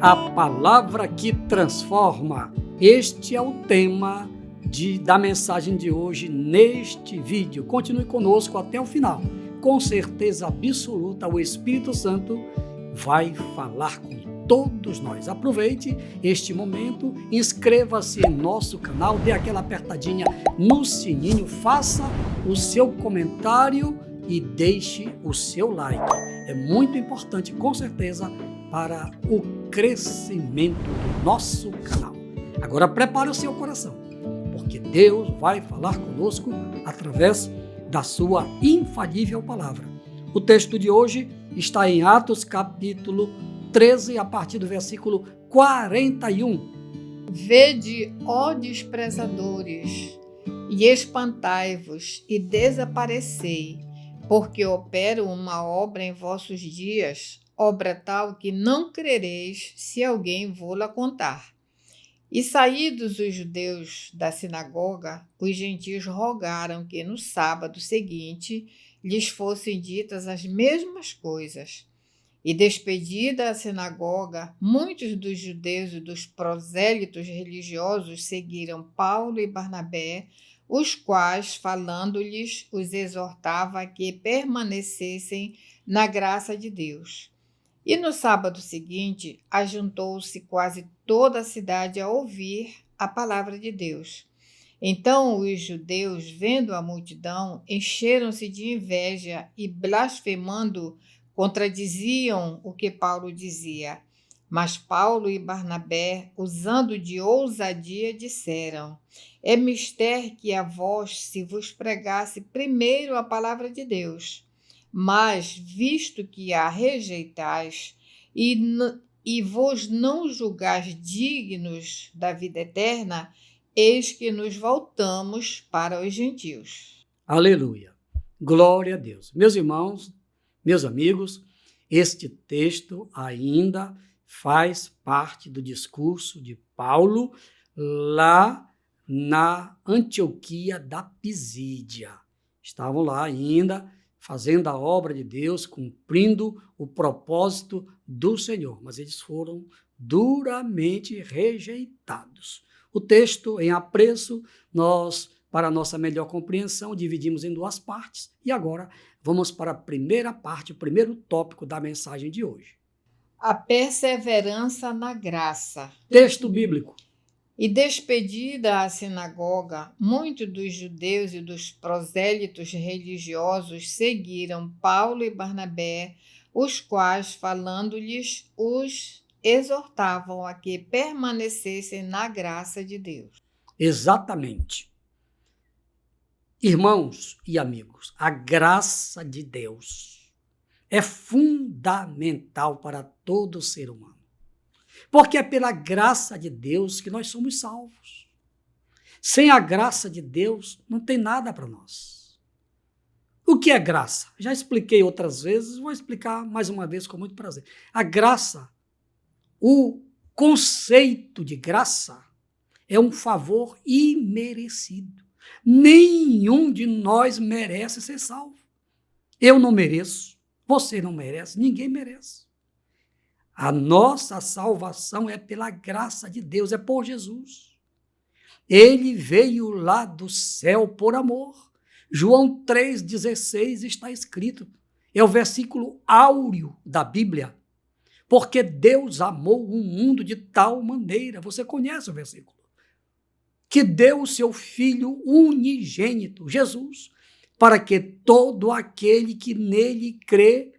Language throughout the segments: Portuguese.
A palavra que transforma. Este é o tema da mensagem de hoje neste vídeo. Continue conosco até o final. Com certeza absoluta, o Espírito Santo vai falar com todos nós. Aproveite este momento, inscreva-se em nosso canal, dê aquela apertadinha no sininho, faça o seu comentário e deixe o seu like. É muito importante, com certeza, para o crescimento do nosso canal. Agora prepare o seu coração, porque Deus vai falar conosco através da sua infalível palavra. O texto de hoje está em Atos capítulo 13, a partir do versículo 41. Vede, ó desprezadores, e espantai-vos e desaparecei, porque opero uma obra em vossos dias, obra tal que não crereis se alguém vô-la contar. E saídos os judeus da sinagoga, os gentios rogaram que no sábado seguinte lhes fossem ditas as mesmas coisas. E despedida a sinagoga, muitos dos judeus e dos prosélitos religiosos seguiram Paulo e Barnabé, os quais, falando-lhes, os exortava a que permanecessem na graça de Deus. E no sábado seguinte, ajuntou-se quase toda a cidade a ouvir a palavra de Deus. Então os judeus, vendo a multidão, encheram-se de inveja e, blasfemando, contradiziam o que Paulo dizia. Mas Paulo e Barnabé, usando de ousadia, disseram: é mister que a vós se vos pregasse primeiro a palavra de Deus. Mas, visto que a rejeitais e vos não julgais dignos da vida eterna, eis que nos voltamos para os gentios. Aleluia! Glória a Deus! Meus irmãos, meus amigos, este texto ainda faz parte do discurso de Paulo lá na Antioquia da Pisídia. Estavam lá ainda fazendo a obra de Deus, cumprindo o propósito do Senhor, mas eles foram duramente rejeitados. O texto, em apreço, para nossa melhor compreensão, dividimos em duas partes e agora vamos para a primeira parte, o primeiro tópico da mensagem de hoje. A perseverança na graça. Texto bíblico. E despedida a sinagoga, muitos dos judeus e dos prosélitos religiosos seguiram Paulo e Barnabé, os quais, falando-lhes, os exortavam a que permanecessem na graça de Deus. Exatamente. Irmãos e amigos, a graça de Deus é fundamental para todo ser humano. Porque é pela graça de Deus que nós somos salvos. Sem a graça de Deus, não tem nada para nós. O que é graça? Já expliquei outras vezes, vou explicar mais uma vez com muito prazer. A graça, o conceito de graça, é um favor imerecido. Nenhum de nós merece ser salvo. Eu não mereço, você não merece, ninguém merece. A nossa salvação é pela graça de Deus, é por Jesus. Ele veio lá do céu por amor. João 3,16 está escrito. É o versículo áureo da Bíblia. Porque Deus amou o mundo de tal maneira, você conhece o versículo, que deu o seu Filho unigênito, Jesus, para que todo aquele que nele crê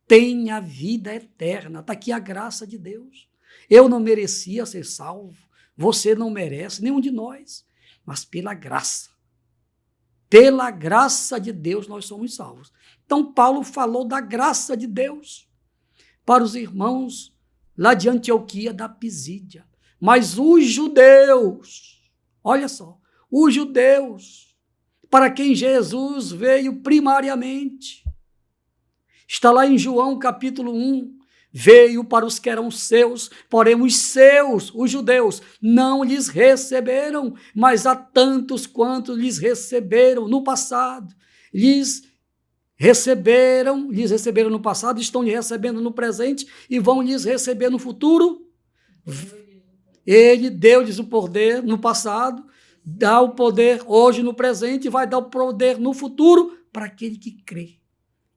tenha vida eterna. Está aqui a graça de Deus. Eu não merecia ser salvo, você não merece, nenhum de nós, mas pela graça de Deus nós somos salvos. Então Paulo falou da graça de Deus para os irmãos lá de Antioquia da Pisídia. Mas os judeus, olha só, os judeus, para quem Jesus veio primariamente, está lá em João capítulo 1, veio para os que eram seus, porém os seus, os judeus, não lhes receberam, mas a tantos quantos lhes receberam no passado, lhes receberam no passado, estão lhe recebendo no presente e vão lhes receber no futuro, Ele deu-lhes o poder no passado, dá o poder hoje no presente e vai dar o poder no futuro para aquele que crê.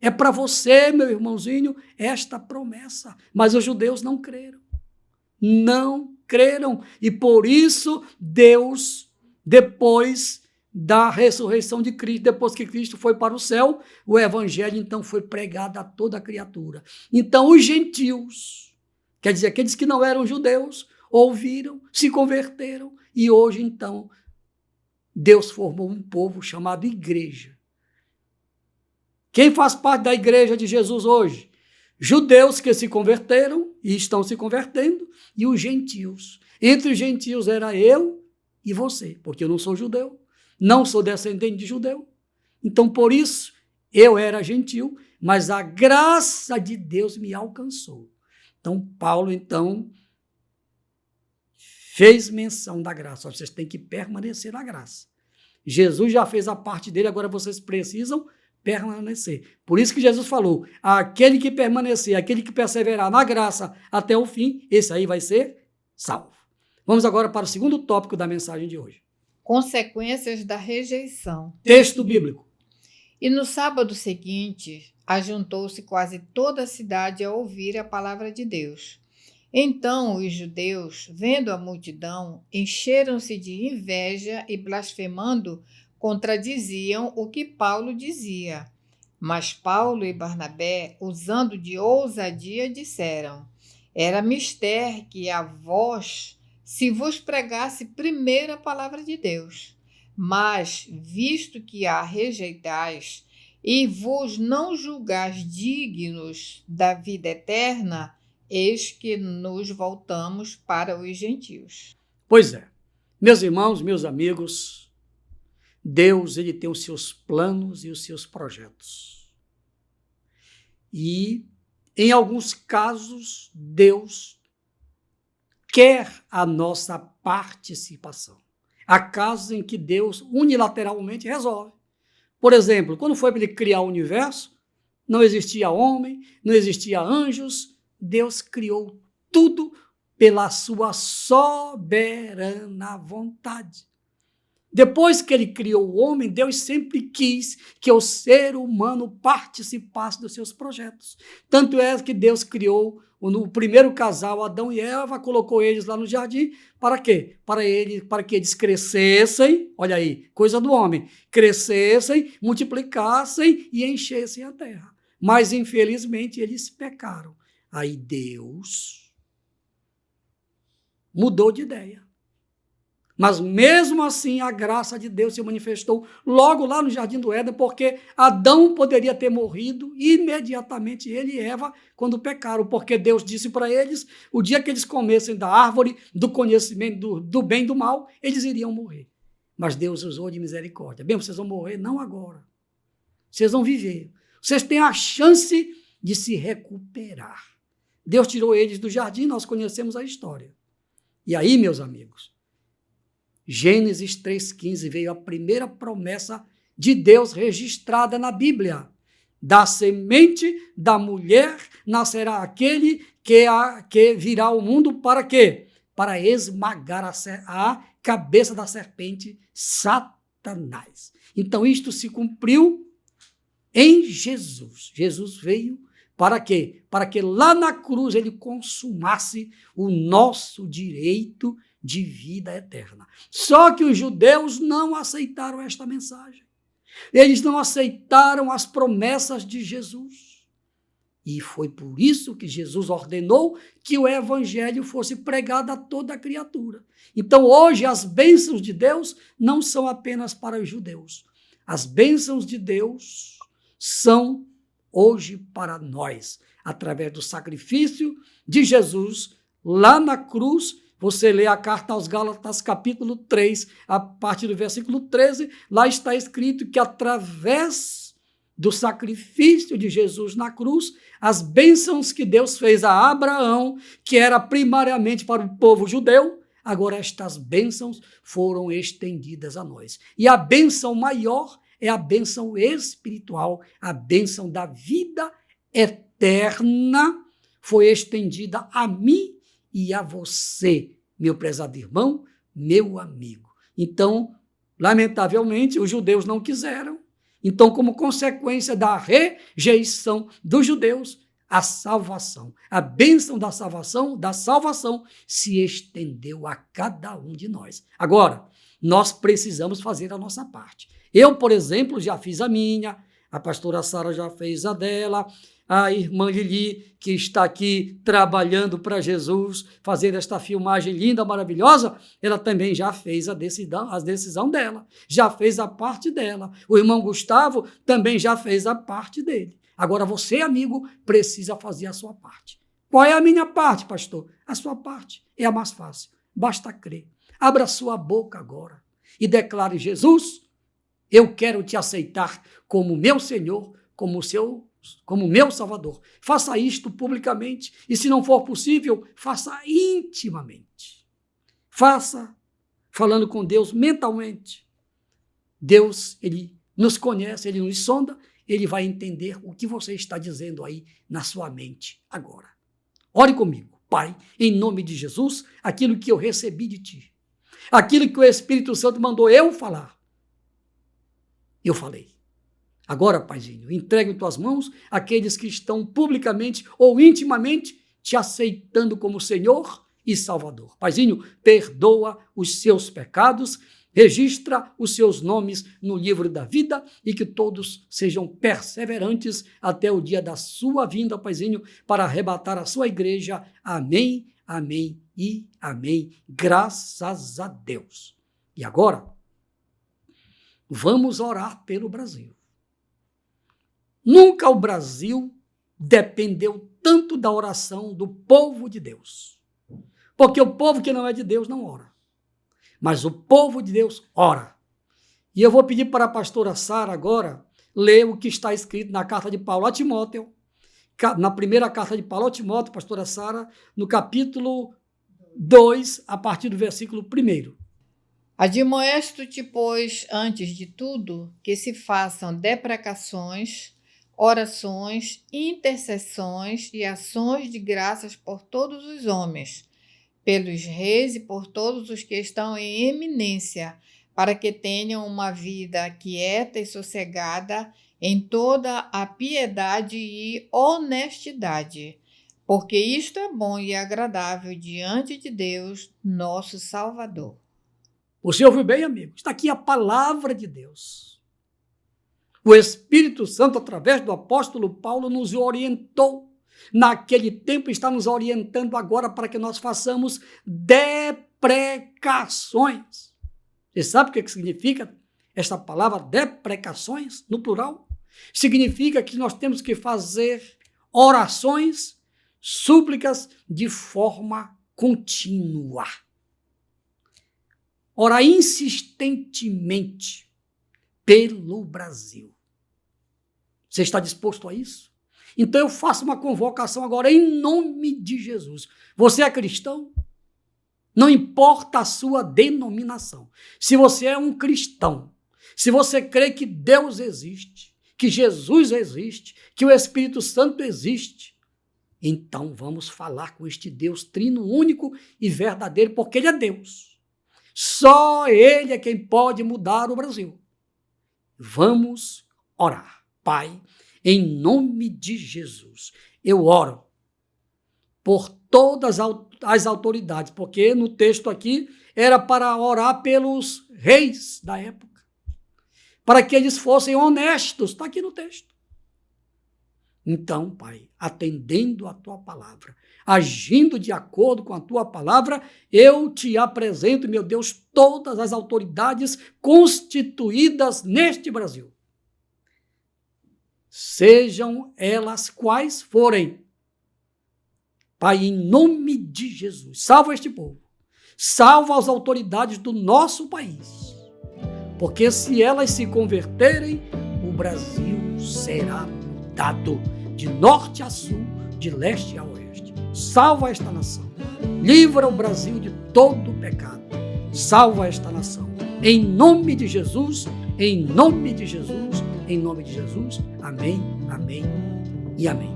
É para você, meu irmãozinho, esta promessa. Mas os judeus não creram. Não creram. E por isso Deus, depois da ressurreição de Cristo, depois que Cristo foi para o céu, o evangelho então foi pregado a toda a criatura. Então os gentios, quer dizer, aqueles que não eram judeus, ouviram, se converteram e hoje então Deus formou um povo chamado igreja. Quem faz parte da igreja de Jesus hoje? Judeus que se converteram e estão se convertendo e os gentios. Entre os gentios era eu e você, porque eu não sou judeu, não sou descendente de judeu. Então, por isso, eu era gentil, mas a graça de Deus me alcançou. Então, Paulo, fez menção da graça. Vocês têm que permanecer na graça. Jesus já fez a parte dele, agora vocês precisam permanecer. Por isso que Jesus falou, aquele que permanecer, aquele que perseverar na graça até o fim, esse aí vai ser salvo. Vamos agora para o segundo tópico da mensagem de hoje. Consequências da rejeição. Texto bíblico. E no sábado seguinte, ajuntou-se quase toda a cidade a ouvir a palavra de Deus. Então os judeus, vendo a multidão, encheram-se de inveja e, blasfemando, contradiziam o que Paulo dizia. Mas Paulo e Barnabé, usando de ousadia, disseram: era mister que a vós se vos pregasse primeiro a palavra de Deus. Mas, visto que a rejeitais e vos não julgais dignos da vida eterna, eis que nos voltamos para os gentios. Pois é, meus irmãos, meus amigos, Deus, ele tem os seus planos e os seus projetos. E, em alguns casos, Deus quer a nossa participação. Há casos em que Deus unilateralmente resolve. Por exemplo, quando foi para ele criar o universo, não existia homem, não existia anjos, Deus criou tudo pela sua soberana vontade. Depois que ele criou o homem, Deus sempre quis que o ser humano participasse dos seus projetos. Tanto é que Deus criou o primeiro casal, Adão e Eva, colocou eles lá no jardim, para quê? Para que eles crescessem, olha aí, coisa do homem, crescessem, multiplicassem e enchessem a terra. Mas, infelizmente, eles pecaram. Aí Deus mudou de ideia. Mas mesmo assim a graça de Deus se manifestou logo lá no Jardim do Éden, porque Adão poderia ter morrido imediatamente, ele e Eva, quando pecaram, porque Deus disse para eles, o dia que eles comessem da árvore do conhecimento do bem e do mal, eles iriam morrer. Mas Deus usou de misericórdia. Bem, vocês vão morrer não agora. Vocês vão viver. Vocês têm a chance de se recuperar. Deus tirou eles do jardim, nós conhecemos a história. E aí, meus amigos, Gênesis 3,15 veio a primeira promessa de Deus registrada na Bíblia. Da semente da mulher nascerá aquele que virá ao mundo para quê? Para esmagar a cabeça da serpente, Satanás. Então isto se cumpriu em Jesus. Jesus veio para quê? Para que lá na cruz ele consumasse o nosso direito de vida eterna. Só que os judeus não aceitaram esta mensagem. Eles não aceitaram as promessas de Jesus. E foi por isso que Jesus ordenou que o evangelho fosse pregado a toda a criatura. Então, hoje, as bênçãos de Deus não são apenas para os judeus. As bênçãos de Deus são hoje para nós, através do sacrifício de Jesus lá na cruz. Você lê a carta aos Gálatas, capítulo 3, a partir do versículo 13, lá está escrito que através do sacrifício de Jesus na cruz, as bênçãos que Deus fez a Abraão, que era primariamente para o povo judeu, agora estas bênçãos foram estendidas a nós. E a bênção maior é a bênção espiritual, a bênção da vida eterna foi estendida a mim e a você, meu prezado irmão, meu amigo. Então, lamentavelmente, os judeus não quiseram. Então, como consequência da rejeição dos judeus, a salvação, a bênção da salvação se estendeu a cada um de nós. Agora, nós precisamos fazer a nossa parte. Eu, por exemplo, já fiz a minha, a pastora Sara já fez a dela, a irmã Lili, que está aqui trabalhando para Jesus, fazendo esta filmagem linda, maravilhosa, ela também já fez a decisão dela, já fez a parte dela. O irmão Gustavo também já fez a parte dele. Agora você, amigo, precisa fazer a sua parte. Qual é a minha parte, pastor? A sua parte é a mais fácil. Basta crer. Abra sua boca agora e declare: Jesus, eu quero te aceitar como meu Senhor, como meu Salvador. Faça isto publicamente e, se não for possível, faça intimamente. Faça falando com Deus mentalmente. Deus, ele nos conhece, ele nos sonda, ele vai entender o que você está dizendo aí na sua mente agora. Ore comigo. Pai, em nome de Jesus, aquilo que eu recebi de ti, aquilo que o Espírito Santo mandou eu falar, eu falei. Agora, Paizinho, entregue em tuas mãos aqueles que estão publicamente ou intimamente te aceitando como Senhor e Salvador. Paizinho, perdoa os seus pecados, registra os seus nomes no livro da vida e que todos sejam perseverantes até o dia da sua vinda, Paizinho, para arrebatar a sua igreja. Amém, amém e amém. Graças a Deus. E agora, vamos orar pelo Brasil. Nunca o Brasil dependeu tanto da oração do povo de Deus. Porque o povo que não é de Deus não ora. Mas o povo de Deus ora. E eu vou pedir para a pastora Sara agora ler o que está escrito na carta de Paulo a Timóteo, na primeira carta de Paulo a Timóteo, pastora Sara, no capítulo 2, a partir do versículo 1. Admoesto-te, pois, antes de tudo, que se façam deprecações, orações, intercessões e ações de graças por todos os homens, pelos reis e por todos os que estão em eminência, para que tenham uma vida quieta e sossegada em toda a piedade e honestidade, porque isto é bom e agradável diante de Deus, nosso Salvador. Você ouviu bem, amigo? Está aqui a palavra de Deus. O Espírito Santo, através do apóstolo Paulo, nos orientou. Naquele tempo, está nos orientando agora para que nós façamos deprecações. Você sabe o que significa esta palavra deprecações, no plural? Significa que nós temos que fazer orações, súplicas de forma contínua. Orar insistentemente pelo Brasil. Você está disposto a isso? Então eu faço uma convocação agora em nome de Jesus. Você é cristão? Não importa a sua denominação. Se você é um cristão, se você crê que Deus existe, que Jesus existe, que o Espírito Santo existe, então vamos falar com este Deus trino, único e verdadeiro, porque Ele é Deus. Só Ele é quem pode mudar o Brasil. Vamos orar. Pai, em nome de Jesus, eu oro por todas as autoridades, porque no texto aqui era para orar pelos reis da época, para que eles fossem honestos, está aqui no texto. Então, Pai, atendendo a Tua palavra, agindo de acordo com a Tua palavra, eu te apresento, meu Deus, todas as autoridades constituídas neste Brasil. Sejam elas quais forem. Pai, em nome de Jesus, salva este povo. Salva as autoridades do nosso país. Porque se elas se converterem, o Brasil será mudado de norte a sul, de leste a oeste. Salva esta nação. Livra o Brasil de todo pecado. Salva esta nação. Em nome de Jesus, em nome de Jesus, em nome de Jesus. Amém, amém e amém.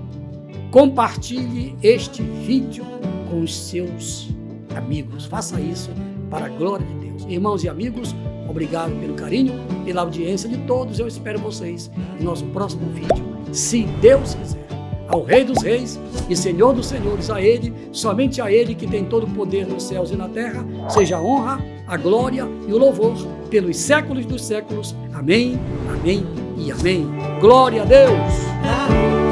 Compartilhe este vídeo com os seus amigos. Faça isso para a glória de Deus. Irmãos e amigos, obrigado pelo carinho, pela audiência de todos. Eu espero vocês no nosso próximo vídeo, se Deus quiser. Ao Rei dos Reis e Senhor dos Senhores, a Ele, somente a Ele que tem todo o poder nos céus e na terra, seja a honra, a glória e o louvor pelos séculos dos séculos. Amém, amém e amém. Glória a Deus!